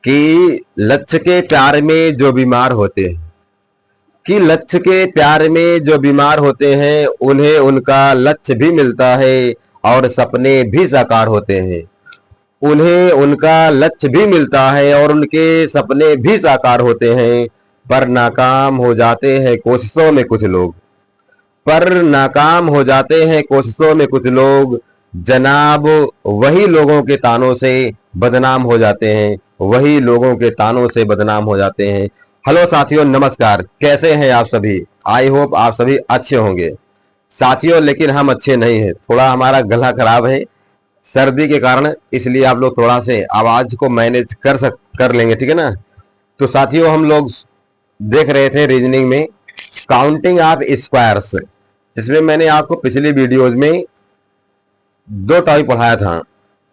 कि लक्ष्य के प्यार में जो बीमार होते हैं, कि लक्ष्य के प्यार में जो बीमार होते हैं उन्हें उनका लक्ष्य भी मिलता है और सपने भी साकार होते हैं। उन्हें उनका लक्ष्य भी मिलता है और उनके सपने भी साकार होते हैं। पर नाकाम हो जाते हैं कोशिशों में कुछ लोग, पर नाकाम हो जाते हैं कोशिशों में कुछ लोग। जनाब, वही लोगों के तानों से बदनाम हो जाते हैं, वही लोगों के तानों से बदनाम हो जाते हैं। हेलो साथियों, नमस्कार। कैसे हैं आप सभी? आई होप आप सभी अच्छे होंगे साथियों। लेकिन हम अच्छे नहीं हैं, थोड़ा हमारा गला खराब है सर्दी के कारण, इसलिए आप लोग थोड़ा से आवाज को मैनेज कर लेंगे, ठीक है ना। तो साथियों, हम लोग देख रहे थे रीजनिंग में काउंटिंग ऑफ स्क्वायर्स, जिसमें मैंने आपको पिछली वीडियोज में दो टॉपिक पढ़ाया था।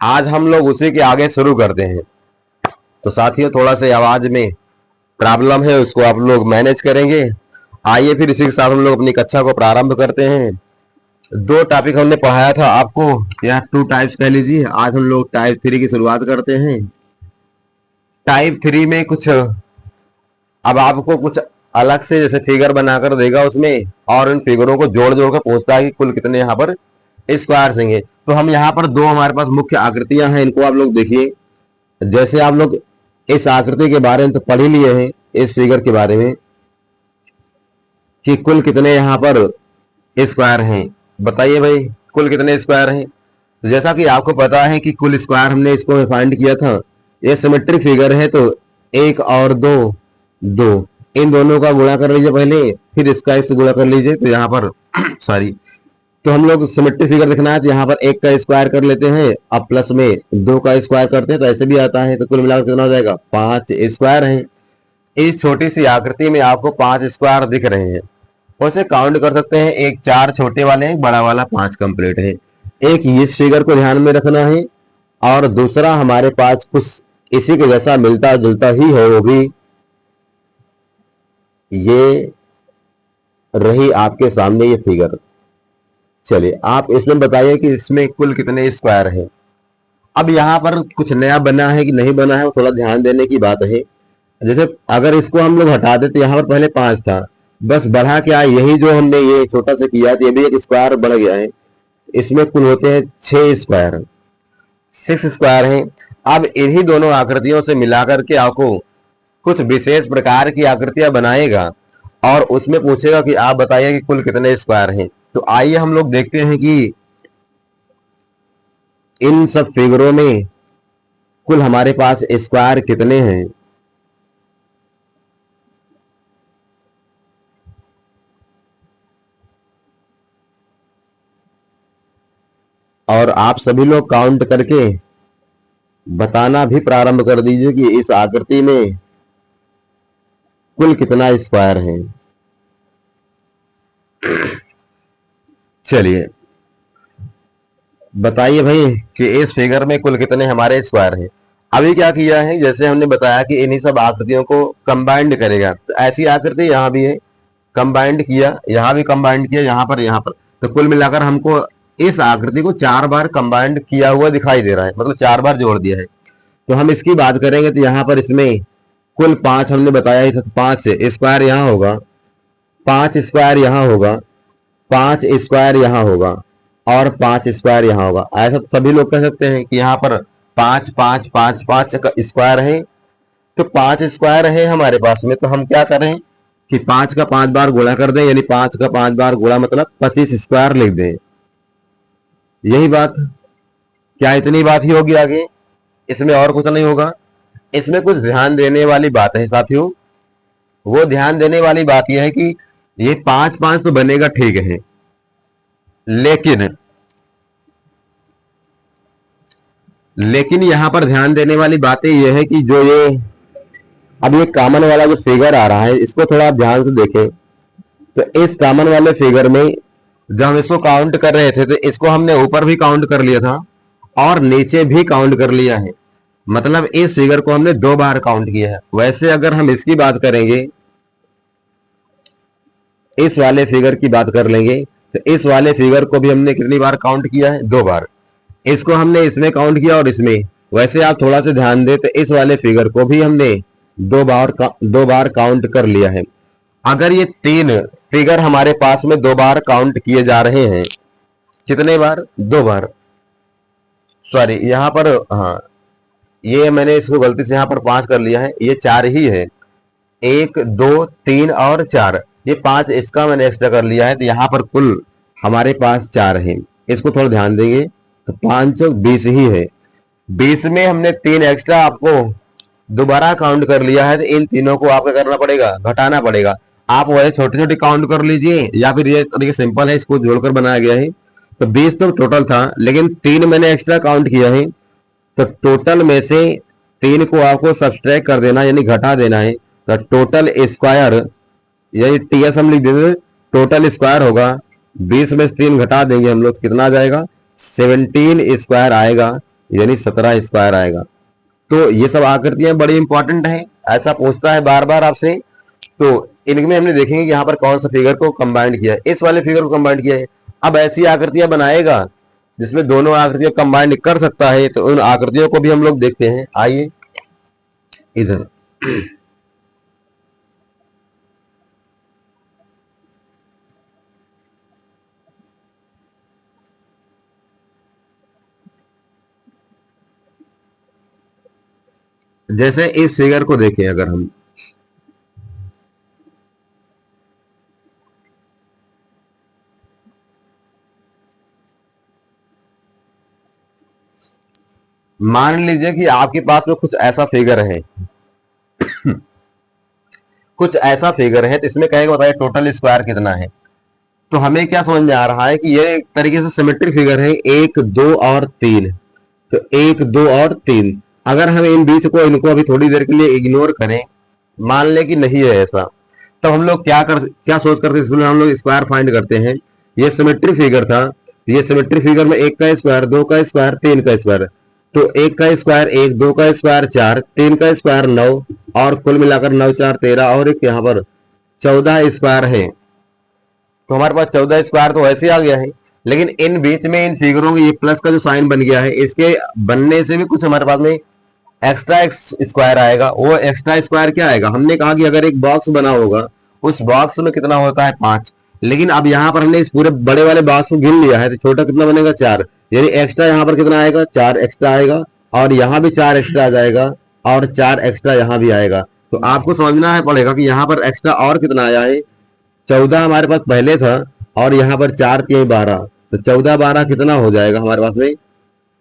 आज हम लोग उसी के आगे शुरू करते हैं। तो साथियों, थोड़ा से आवाज में प्रॉब्लम है, उसको आप लोग मैनेज करेंगे। आइए फिर इसी के साथ हम लोग अपनी कक्षा को प्रारंभ करते हैं। दो टॉपिक हमने पढ़ाया था आपको, या टू टाइप्स कह लीजिए। आज हम लोग टाइप 3 की शुरुआत करते हैं। टाइप 3 में कुछ अब आपको कुछ अलग से जैसे फिगर बनाकर देगा उसमें, और इन फिगरों को जोड़ जोड़ कर पूछता है कि कुल कितने यहाँ पर स्क्वायर होंगे। तो हम यहाँ पर दो हमारे पास मुख्य आकृतियां हैं, इनको आप लोग देखिए। जैसे आप लोग इस आकृति के बारे में तो पढ़ ही लिए हैं, इस फिगर के बारे में कि कुल कितने यहाँ पर स्क्वायर हैं। बताइए भाई, कुल कितने स्क्वायर हैं? तो जैसा कि आपको पता है कि कुल स्क्वायर हमने इसको फाइंड किया था। ये सिमेट्रिक फिगर है, तो एक और दो, दो, इन दोनों का गुणा कर लीजिए पहले, फिर इसका इससे गुणा कर लीजिए। तो यहाँ पर सॉरी, तो हम लोग सिमेट्रिक फिगर दिखना है तो यहाँ पर एक का स्क्वायर कर लेते हैं, अब प्लस में दो का स्क्वायर करते हैं तो ऐसे भी आता है। तो कुल मिलाकर कितना हो जाएगा? 5 स्क्वायर हैं। इस छोटी सी आकृति में आपको 5 स्क्वायर दिख रहे हैं। उसे काउंट कर सकते हैं, एक 4 छोटे वाले, एक बड़ा वाला 5 कंप्लीट है। एक इस फिगर को ध्यान में रखना है, और दूसरा हमारे पास कुछ इसी के जैसा मिलता जुलता ही है, वो भी ये रही आपके सामने ये फिगर। चलिए आप इसमें बताइए कि इसमें कुल कितने स्क्वायर हैं। अब यहाँ पर कुछ नया बना है कि नहीं बना है, वो थोड़ा ध्यान देने की बात है। जैसे अगर इसको हम लोग हटा देते, यहाँ पर पहले 5 था, बस बढ़ा क्या, यही जो हमने ये छोटा सा किया तो ये भी एक स्क्वायर बढ़ गया है। इसमें कुल होते हैं 6 स्क्वायर, 6 स्क्वायर हैं। अब इन्हीं दोनों आकृतियों से मिलाकर के आपको कुछ विशेष प्रकार की आकृतियां बनाएगा और उसमें पूछेगा कि आप बताइए कि कुल कितने स्क्वायर हैं। तो आइए हम लोग देखते हैं कि इन सब फिगरों में कुल हमारे पास स्क्वायर कितने हैं। और आप सभी लोग काउंट करके बताना भी प्रारंभ कर दीजिए कि इस आकृति में कुल कितना स्क्वायर है। चलिए बताइए भाई कि इस फिगर में कुल कितने हमारे स्क्वायर हैं। अभी क्या किया है, जैसे हमने बताया कि इन्हीं सब आकृतियों को कंबाइंड करेगा, तो ऐसी आकृति यहाँ भी है, कंबाइंड किया, यहाँ भी कंबाइंड किया, यहाँ पर, यहाँ पर। तो कुल मिलाकर हमको इस आकृति को 4 बार कंबाइंड किया हुआ दिखाई दे रहा है, मतलब 4 बार जोड़ दिया है। तो हम इसकी बात करेंगे तो यहाँ पर इसमें कुल 5 हमने बताया ही था, 5 से स्क्वायर यहाँ होगा, 5 स्क्वायर यहाँ होगा, 5 स्क्वायर यहाँ होगा, और 5 स्क्वायर यहाँ होगा। ऐसा तो सभी लोग कह सकते हैं कि यहाँ पर 5 5 5 5 का स्क्वायर है। तो 5 स्क्वायर है हमारे पास में, तो हम क्या करें कि 5 का 5 बार गुणा कर दें, यानी 5 का 5 बार गुणा मतलब 25 स्क्वायर लिख दें। यही बात, क्या इतनी बात ही होगी आगे? इसमें और कुछ नहीं होगा। इसमें कुछ ध्यान देने वाली बात है साथियों। वो ध्यान देने वाली बात यह है कि ये 5 5 तो बनेगा, ठीक है, लेकिन यहां पर ध्यान देने वाली बातें यह है कि जो ये अब ये कॉमन वाला जो फिगर आ रहा है, इसको थोड़ा आप ध्यान से देखें। तो इस कॉमन वाले फिगर में जब हम इसको काउंट कर रहे थे, तो इसको हमने ऊपर भी काउंट कर लिया था और नीचे भी काउंट कर लिया है। मतलब इस फिगर को हमने 2 बार काउंट किया है। वैसे अगर हम इसकी बात करेंगे, इस वाले फिगर की बात कर लेंगे, तो इस वाले फिगर को भी हमने कितनी बार काउंट किया है? 2 बार। इसको हमने इसमें काउंट किया और इसमें, वैसे आप थोड़ा सा ध्यान दें तो इस वाले फिगर को भी हमने दो बार काउंट कर लिया है। अगर ये तीन फिगर हमारे पास में दो बार काउंट किए जा रहे हैं, कितने बार? दो बार। सॉरी, यहाँ पर हाँ, ये मैंने इसको गलती से यहाँ पर पांच कर लिया है, ये चार ही है। एक, दो, तीन और चार, ये पांच इसका मैंने एक्स्ट्रा कर लिया है, तो यहाँ पर कुल हमारे पास चार है। इसको थोड़ा ध्यान देंगे तो पांच चौक 20 ही है। 20 में हमने तीन एक्स्ट्रा आपको दोबारा काउंट कर लिया है, तो इन तीनों को आपको करना पड़ेगा, घटाना पड़ेगा। आप वही छोटे छोटे काउंट कर लीजिए, या फिर ये तरीके सिंपल है, इसको जोड़कर बनाया गया है। तो 20 तो टोटल था, लेकिन तीन मैंने एक्स्ट्रा काउंट किया है, तो टोटल में से तीन को आपको सब्सट्रैक्ट कर देना, यानी घटा देना है। तो टोटल स्क्वायर, यानी टीएस हम लिख देंगे, टोटल स्क्वायर होगा। 20 में से तीन घटा देंगे हम लोग, तो कितना आ जाएगा? 17 स्क्वायर आएगा, यानी 17 स्क्वायर आएगा। तो ये सब आकृतियां बड़ी इंपॉर्टेंट है, ऐसा पूछता है बार बार आपसे। तो इनमें हमने देखेंगे कि यहाँ पर कौन सा फिगर को कंबाइंड किया है, इस वाले फिगर को कंबाइंड किया है। अब ऐसी आकृतियां बनाएगा जिसमें दोनों आकृतियां कंबाइंड कर सकता है, तो उन आकृतियों को भी हम लोग देखते हैं। आइए इधर, जैसे इस फिगर को देखें अगर हम, मान लीजिए कि आपके पास में कुछ ऐसा फिगर है, कुछ ऐसा फिगर है, तो इसमें कहेगा बताइए टोटल स्क्वायर कितना है। तो हमें क्या समझ में आ रहा है कि ये एक तरीके से सिमेट्रिक फिगर है, एक, दो और तीन। तो एक, दो और तीन, अगर हम इन बीच को इनको अभी थोड़ी देर के लिए इग्नोर करें, मान लें कि नहीं है ऐसा, तब हम लोग क्या सोच करते हैं, इसमें हम लोग स्क्वायर फाइंड करते हैं। ये सिमेट्रिक फिगर था, ये सिमेट्रिक फिगर में एक का स्क्वायर, दो का स्क्वायर, तीन का स्क्वायर। तो एक का स्क्वायर एक, दो का स्क्वायर चार, तीन का स्क्वायर नौ, और कुल मिलाकर नौ चार 13, और एक यहाँ पर 14 स्क्वायर है। तो हमारे पास 14 स्क्वायर तो वैसे आ गया है, लेकिन इन बीच में इन फिगरों के ये प्लस का जो साइन बन गया है, इसके बनने से भी कुछ हमारे पास में एक्स्ट्रा स्क्वायर आएगा। वो एक्स्ट्रा स्क्वायर क्या आएगा? हमने कहा कि अगर एक बॉक्स बना होगा, उस बॉक्स में कितना होता है? पांच। लेकिन अब यहाँ पर हमने इस पूरे बड़े वाले बॉक्स को गिन लिया है, तो छोटा कितना बनेगा? चार। यानी एक्स्ट्रा यहाँ पर कितना आएगा? चार एक्स्ट्रा आएगा, और यहाँ भी चार एक्स्ट्रा आ जाएगा, और चार एक्स्ट्रा यहाँ भी आएगा। तो आपको समझना है पड़ेगा कि यहाँ पर एक्स्ट्रा और कितना आया है। 14 हमारे पास पहले था, और यहाँ पर चार तीन 12, तो 14 12 कितना हो जाएगा हमारे पास में?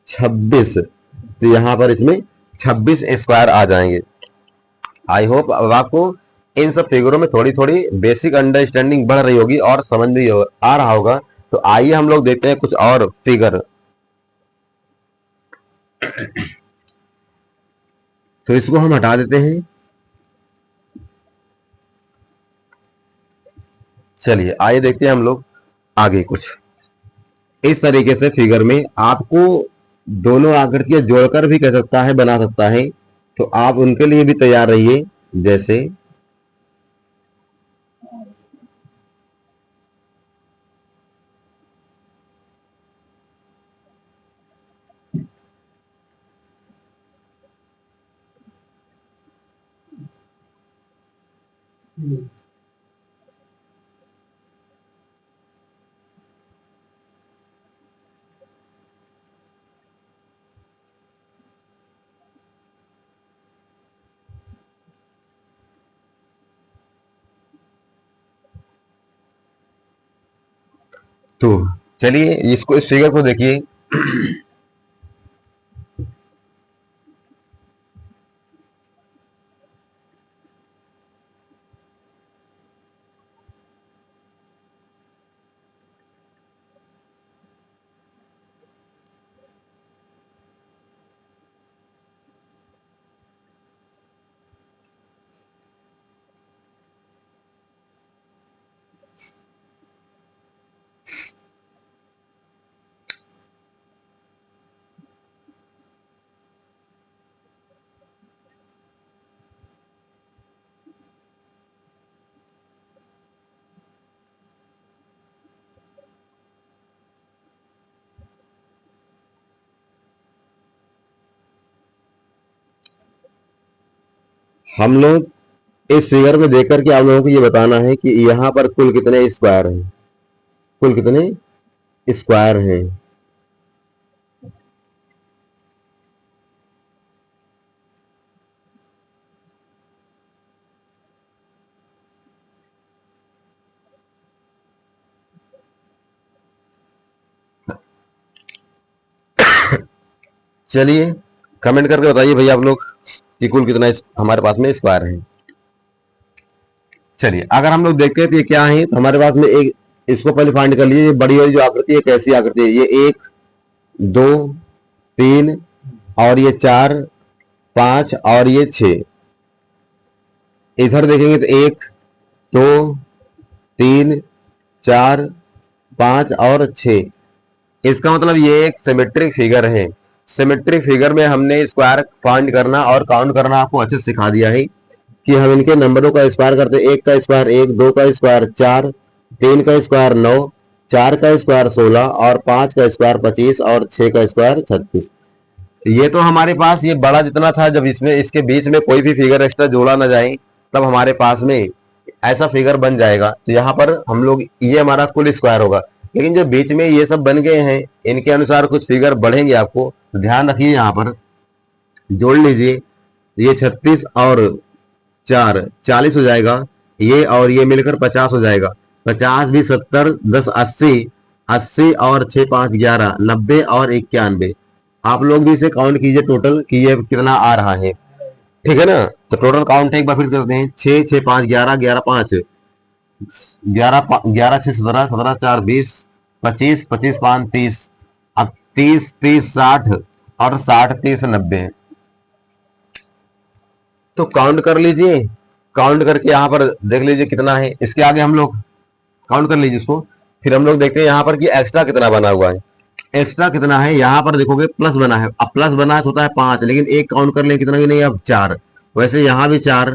26। तो यहाँ पर इसमें 26 स्क्वायर आ जाएंगे। आई होप अब आपको इन सब फिगरों में थोड़ी थोड़ी बेसिक अंडरस्टैंडिंग बढ़ रही होगी और समझ भी आ रहा होगा। तो आइए हम लोग देखते हैं कुछ और फिगर। तो इसको हम हटा देते हैं। चलिए आइए देखते हैं हम लोग आगे कुछ। इस तरीके से फिगर में आपको दोनों आकृतियां जोड़कर भी कर सकता है, बना सकता है। तो आप उनके लिए भी तैयार रहिए। जैसे तो चलिए इसको, इस फिगर को देखिए। हम लोग इस फिगर में देख करके आप लोगों को ये बताना है कि यहाँ पर कुल कितने स्क्वायर हैं, कुल कितने स्क्वायर हैं। चलिए कमेंट करके बताइए भैया आप लोग कि कुल कितना हमारे पास में स्क्वायर है। चलिए अगर हम लोग देखते हैं तो ये क्या है, तो हमारे पास में एक, इसको पहले फाइंड कर लीजिए। ये बड़ी वाली जो आकृति है कैसी आकृति है, ये 1 2 3 और ये 4 5 और ये 6। इधर देखेंगे तो 1 2 3 4 5 और 6। इसका मतलब ये एक सिमेट्रिक फिगर है। सिमेट्रिक फिगर में हमने स्क्वायर फाइंड करना और काउंट करना आपको अच्छे से सिखा दिया है कि हम इनके नंबरों का स्क्वायर करते हैं। 1 का स्क्वायर 1, 2 का स्क्वायर 4, 3 का स्क्वायर 9, 4 का स्क्वायर 16 और 5 का स्क्वायर 25 और 6 का स्क्वायर 36। ये तो हमारे पास ये बड़ा जितना था, जब इसमें इसके बीच में कोई भी फिगर एक्स्ट्रा जोड़ा ना जाए तब हमारे पास में ऐसा फिगर बन जाएगा। तो यहाँ पर हम लोग, ये हमारा कुल स्क्वायर होगा। लेकिन जो बीच में ये सब बन गए हैं इनके अनुसार कुछ फिगर बढ़ेंगे, आपको ध्यान रखिए। यहाँ पर जोड़ लीजिए, ये 36 और 4 40 हो जाएगा, ये और ये मिलकर 50 हो जाएगा। 50 भी 70, 10 80, 80 और 6 5 11, 90 और 91। आप लोग भी इसे काउंट कीजिए टोटल कि ये कितना आ रहा है, ठीक है ना। तो टोटल काउंट एक बार फिर करते हैं। 6 6 5 11, 11 5 11, 11 6 17, 17 4 20, 25 25 5 30। अब 30 30 60 और 60 30 90। तो काउंट कर लीजिए, काउंट करके यहाँ पर देख लीजिए कितना है। इसके आगे हम लोग काउंट कर लीजिए इसको, फिर हम लोग देखते हैं यहाँ पर कि एक्स्ट्रा कितना बना हुआ है। एक्स्ट्रा कितना है, यहाँ पर देखोगे प्लस बना है। अब प्लस बना है तो होता है 5, लेकिन एक काउंट कर ले कितना की नहीं, अब 4। वैसे यहाँ भी 4।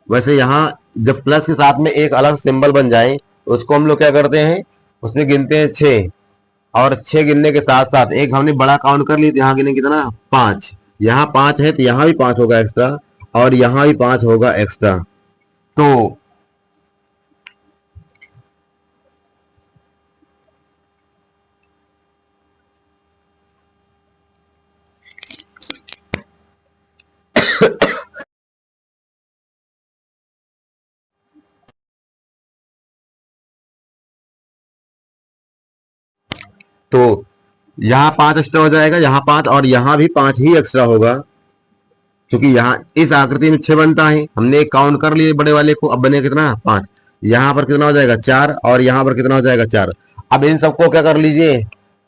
वैसे यहाँ जब प्लस के साथ में एक अलग सिंबल बन जाए उसको हम लोग क्या करते हैं, उसमें गिनते हैं 6। और 6 गिनने के साथ साथ एक हमने बड़ा काउंट कर ली, तो यहाँ गिने कितना 5। यहाँ 5 है तो यहाँ भी 5 होगा एक्स्ट्रा और यहाँ भी 5 होगा एक्स्ट्रा। तो तो यहाँ 5 एक्स्ट्रा हो जाएगा, यहाँ 5 और यहाँ भी 5 ही एक्स्ट्रा होगा, क्योंकि यहाँ इस आकृति में 6 बनता है। हमने एक काउंट कर लिए बड़े वाले को, अब बने कितना 5। यहाँ पर कितना हो जाएगा 4 और यहाँ पर कितना हो जाएगा 4। अब इन सबको क्या कर लीजिए,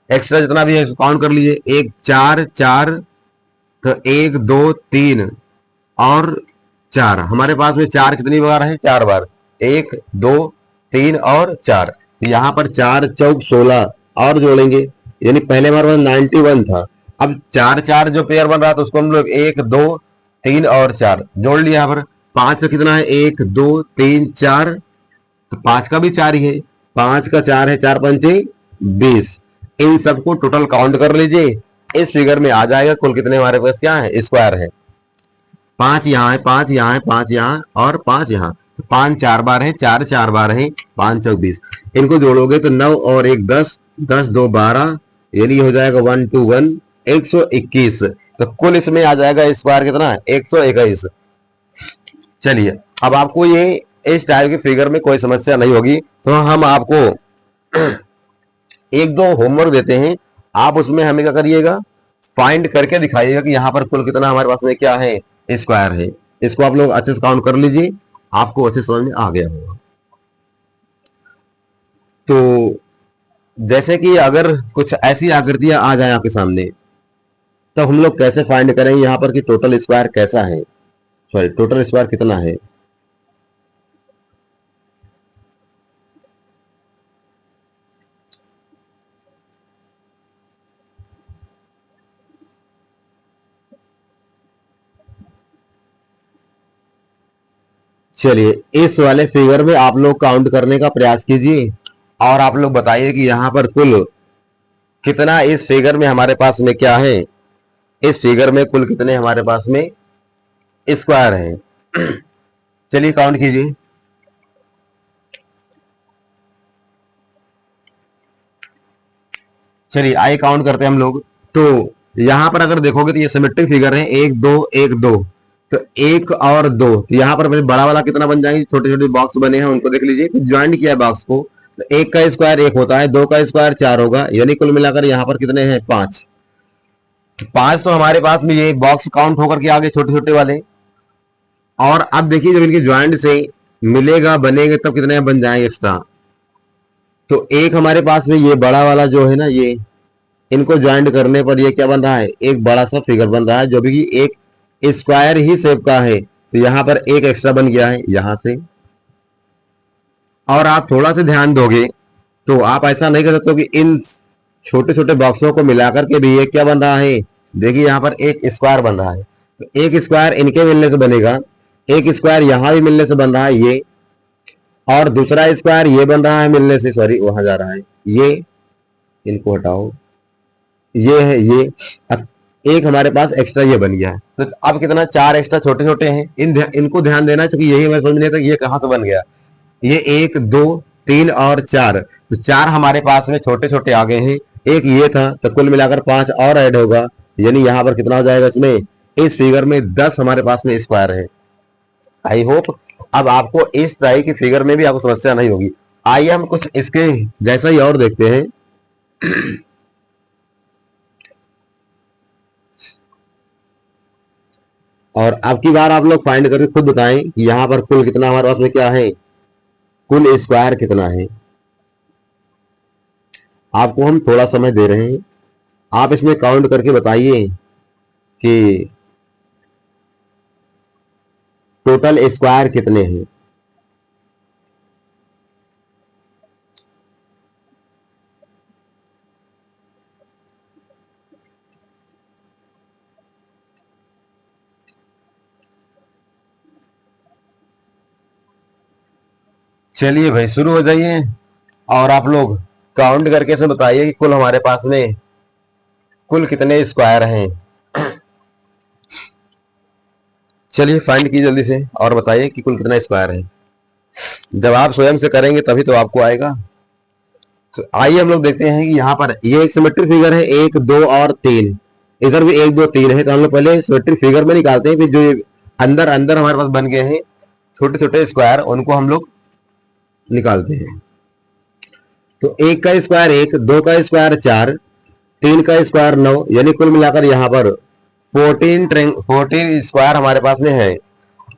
एक्स्ट्रा जितना भी है काउंट कर लीजिए। 1 4 4, तो 1 2 3 और 4। हमारे पास में 4 कितनी बार है, 4 बार। 1 2 3 और 4। यहाँ पर 4 चौक 16 और जोड़ेंगे, यानी पहले बार 91 था। अब 4 4 जो पेयर बन रहा था उसको हम लोग 1 2 3 और 4 जोड़ लिया। यहाँ पर 5 का कितना है, 1 2 3 4, तो 5 का भी 4 ही है। 5 का 4 है, 4 पंचे 20। इन सबको टोटल काउंट कर लीजिए, इस फिगर में आ जाएगा कुल कितने हमारे पास क्या है, स्क्वायर है। 5 यहाँ है, 5 यहाँ है, 5 यहाँ और 5 यहाँ। 5 4 बार है, 4 4 बार है, 5 चौक 20। इनको जोड़ोगे तो 9 और 1 10, 10 2 12, यानी हो जाएगा 121 121। तो कुल इसमें आ जाएगा स्क्वायर कितना, 121। चलिए अब आपको ये इस टाइप के फिगर में कोई समस्या नहीं होगी, तो हम आपको एक दो होमवर्क देते हैं। आप उसमें हमें क्या करिएगा, फाइंड करके दिखाइएगा कि यहाँ पर कुल कितना हमारे पास में क्या है, स्क्वायर है। इसको आप लोग अच्छे से काउंट कर लीजिए, आपको अच्छे समझ में आ गया होगा। तो जैसे कि अगर कुछ ऐसी आकृतियां आ जाए आपके सामने, तो हम लोग कैसे फाइंड करेंगे यहाँ पर कि टोटल स्क्वायर कैसा है, सॉरी टोटल स्क्वायर कितना है। चलिए इस वाले फिगर में आप लोग काउंट करने का प्रयास कीजिए और आप लोग बताइए कि यहाँ पर कुल कितना इस फिगर में हमारे पास में क्या है, इस फिगर में कुल कितने हमारे पास में स्क्वायर है। चलिए काउंट कीजिए। चलिए आइए काउंट करते हैं हम लोग। तो यहां पर अगर देखोगे तो ये सिमेट्रिक फिगर है, एक दो एक दो, तो एक और दो, तो यहां पर बड़ा वाला कितना बन जाएंगे, छोटे छोटे बॉक्स बने हैं उनको देख लीजिए, ज्वाइंट किया है बॉक्स को। तो एक का स्क्वायर एक होता है, दो का स्क्वायर चार होगा, यानी कुल मिलाकर यहाँ पर कितने हैं, पांच। पांच तो हमारे पास में ये बॉक्स काउंट होकर के आगे छोटे छोटे वाले। और अब देखिए जब इनके ज्वाइंट से मिलेगा बनेगा तब कितने बन जाएंगे एक्स्ट्रा। तो एक हमारे पास में ये बड़ा वाला जो है ना, ये इनको ज्वाइंट करने पर ये क्या बन रहा है, एक बड़ा सा फिगर बन रहा है जो भी एक स्क्वायर ही शेप का है। तो यहां पर एक एक्स्ट्रा बन गया है यहां से। और आप थोड़ा सा ध्यान दोगे तो आप ऐसा नहीं कर सकते कि इन छोटे छोटे बॉक्सों को मिलाकर के भी एक क्या बन रहा है, देखिए यहां पर एक स्क्वायर बन रहा है। तो एक स्क्वायर इनके मिलने से बनेगा, एक स्क्वायर यहां भी मिलने से बन रहा है ये, और दूसरा स्क्वायर ये बन रहा है मिलने से, सॉरी वहां जा रहा है ये, इनको हटाओ, ये है ये। अब एक हमारे पास एक्स्ट्रा ये बन गया है। तो अब कितना, चार एक्स्ट्रा छोटे छोटे हैं, इनको ध्यान देना, क्योंकि यही हमें समझ नहीं था ये कहां से बन गया। ये एक दो तीन और चार, तो चार हमारे पास में छोटे छोटे आ गए हैं, एक ये था, तो कुल मिलाकर पांच और ऐड होगा, यानी यहां पर कितना हो जाएगा इसमें, इस फिगर में 10 हमारे पास में स्क्वायर है। आई होप अब आपको इस तरह की फिगर में भी आपको समस्या नहीं होगी। आइए हम कुछ इसके जैसा ही और देखते हैं। और अब की बार आप लोग फाइंड करके खुद बताएं कि यहां पर कुल कितना हमारे पास में क्या है, कुल स्क्वायर कितना है। आपको हम थोड़ा समय दे रहे हैं, आप इसमें काउंट करके बताइए कि टोटल स्क्वायर कितने हैं। चलिए भाई शुरू हो जाइए, और आप लोग काउंट करके से बताइए कि कुल हमारे पास में कुल कितने स्क्वायर हैं। चलिए फाइंड कीजिए जल्दी से और बताइए कि कुल कितना स्क्वायर है। जब आप स्वयं से करेंगे तभी तो आपको आएगा। तो आइए हम लोग देखते हैं कि यहाँ पर ये एक सिमेट्रिक फिगर है, एक दो और तीन, इधर भी एक दो तीन है। तो हम लोग पहले सिमेट्रिक फिगर में निकालते हैं, फिर जो अंदर अंदर हमारे पास बन गए हैं छोटे छोटे स्क्वायर, उनको हम लोग निकालते हैं। तो एक का स्क्वायर एक, दो का स्क्वायर चार, तीन का स्क्वायर नौ, यानी कुल मिलाकर यहाँ पर 14 स्क्वायर हमारे पास में है।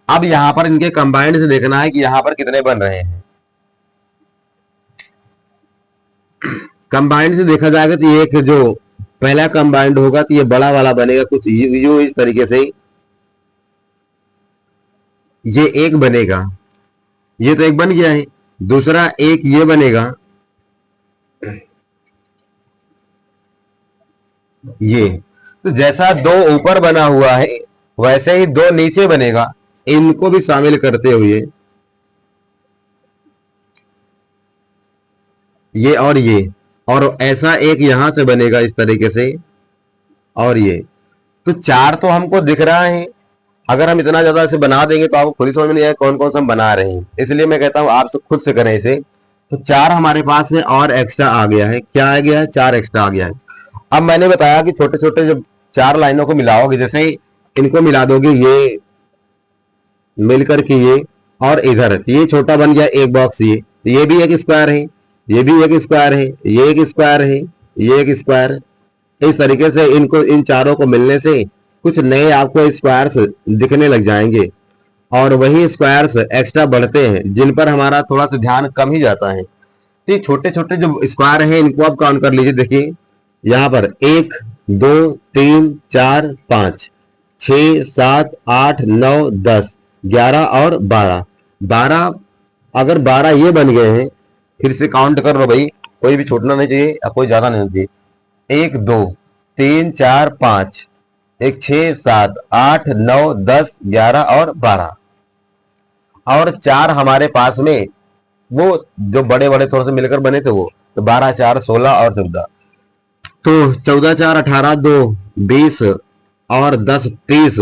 अब यहाँ पर इनके कंबाइंड से देखना है कि यहाँ पर कितने बन रहे हैं। कंबाइंड से देखा जाएगा तो ये एक जो पहला कंबाइंड होगा तो ये बड़ा वाला बनेगा कुछ यू इस तरीके से, ये एक बनेगा, ये तो एक बन गया है। दूसरा एक ये बनेगा, ये तो जैसा दो ऊपर बना हुआ है वैसे ही दो नीचे बनेगा, इनको भी शामिल करते हुए ये और ऐसा एक यहां से बनेगा इस तरीके से, और ये तो चार तो हमको दिख रहा है। अगर हम इतना ज्यादा इसे बना देंगे तो आपको खुद ही समझ में नहीं आएगा कौन कौन सा हम बना रहे हैं, इसलिए मैं कहता हूं आप तो खुद से करें इसे। तो चार हमारे पास में और एक्स्ट्रा आ गया है, क्या आ गया है, चार एक्स्ट्रा आ गया है। अब मैंने बताया कि छोटे छोटे जब चार लाइनों को मिलाओगे, जैसे इनको मिला दोगे, ये मिलकर के ये और इधर, तो ये छोटा बन गया एक बॉक्स, ये भी एक स्क्वायर है, ये भी एक स्क्वायर है, ये एक स्क्वायर है, ये एक स्क्वायर। इस तरीके से इनको इन चारों को मिलने से कुछ नए आपको स्क्वायर्स दिखने लग जाएंगे, और वही स्क्वायर्स एक्स्ट्रा बढ़ते हैं जिन पर हमारा थोड़ा सा ध्यान कम ही जाता है। तो ये छोटे छोटे जो स्क्वायर हैं इनको आप काउंट कर लीजिए। देखिए यहाँ पर एक दो तीन चार पांच, 6 7 8 9 10 11 और 12, 12 अगर 12 ये बन गए हैं, फिर से काउंट कर लो भाई, कोई भी छूटना नहीं चाहिए और कोई ज्यादा नहीं चाहिए। एक दो तीन चार पांच, एक 6 7 8 9 10 11 और 12, और चार हमारे पास में वो जो बड़े बड़े थोड़े से मिलकर बने थे वो, तो 12 4 16 और 14, तो 14 4 18 2 20 और 10 30,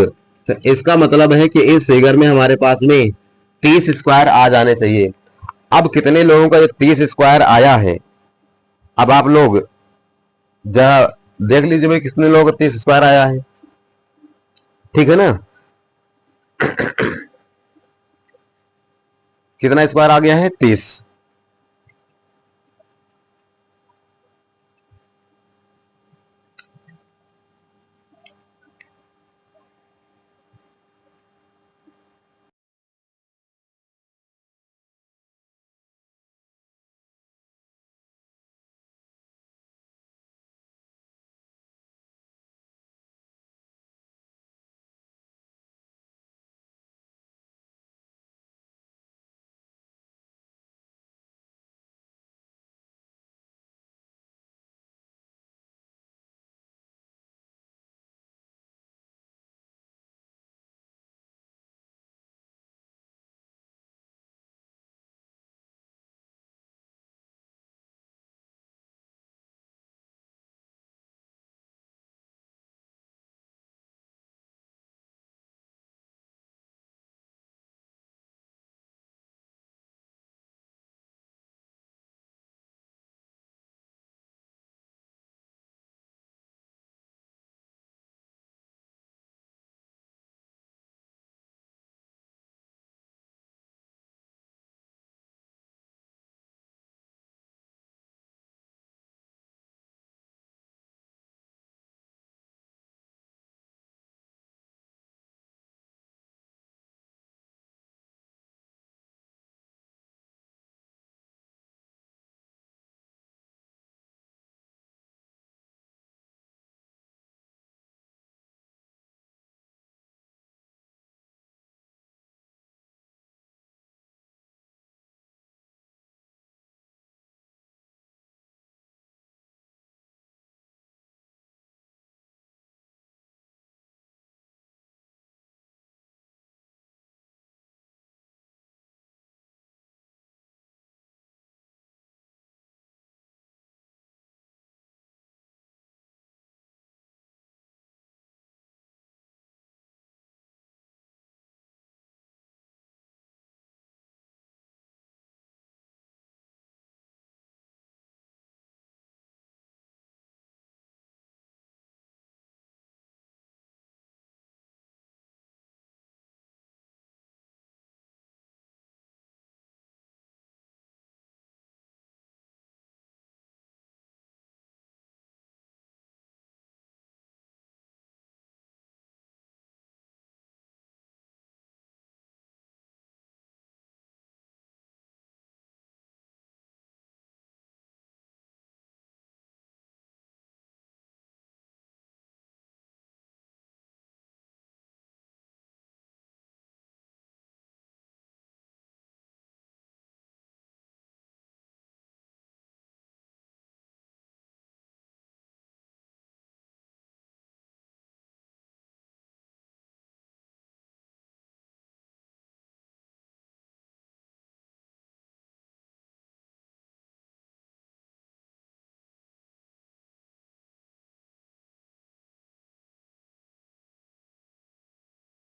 तो इसका मतलब है कि इस फिगर में हमारे पास में 30 स्क्वायर आ जाने चाहिए। अब कितने लोगों का ये 30 स्क्वायर आया है, अब आप लोग जरा देख लीजिए भाई कितने लोगों का 30 स्क्वायर आया है। ठीक है ना, कितना स्क्वायर आ गया है 30।